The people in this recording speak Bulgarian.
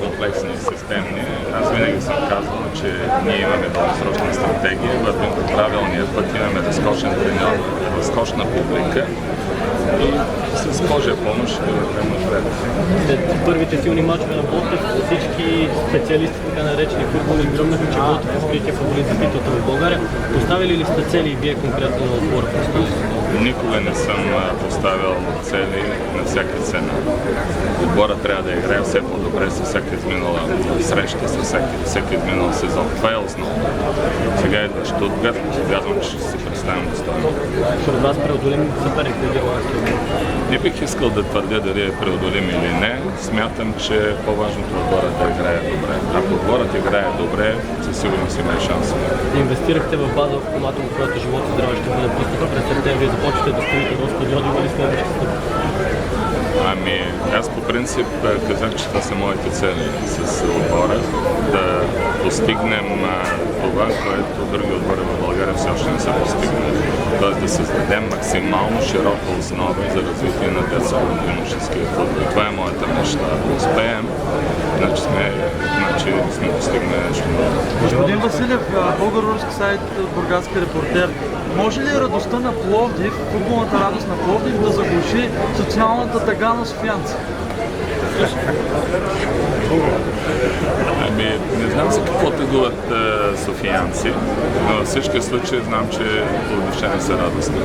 комплексни и системни. Аз винаги съм казвал, че ние имаме дългосрочна стратегия, вървим по правилния път, имаме разкошен треньор, разкошна публика и с Божия помощ ще вървим напред. След първите силни мачове на Ботев, всички специалисти, така наречени футболи, гръмнаха, че Ботев е скрития футболист за титлата в България. Поставили ли сте цели и вие конкретно на отбора? Никога не съм поставял цели на всяка цена. Отбора трябва да играе все по-добре с всяка изминала среща, с всеки изминал сезон. Това е основно. Сега идва Щутгарт, вярвам, че ще се представим достойно. Според вас преодолим съперник на Германския отбор? Не бих искал да твърдя дали е преодолим или не. Смятам, че по-важното е отборът да играе добре. Ако отборът играе добре, със сигурност има и шанс. Инвестирахте в база в автоматом, която живот и здраве ще бъде пуснато през септември. Започвате да строите до стадион. Има ли следващи стъпки? Ами, аз по принцип казах, че това са моите цели с отбора. Да постигнем това, което други отбори в България все още не са постигнали. Тоест да създадем максимално широка основа за развитие на детско-юношеския футбол. Това е моята мечта. Да успеем, значи сме постигнали нещо. Господин Василев, български сайт от Бургаски репортер. Може ли радостта на Пловдив, футболната радост на Пловдив да заглуши социалната тъга на софиянци? Ами, не знам за какво тъгуват софиянци, но във всички случаи знам, че пловдивчани са радостни.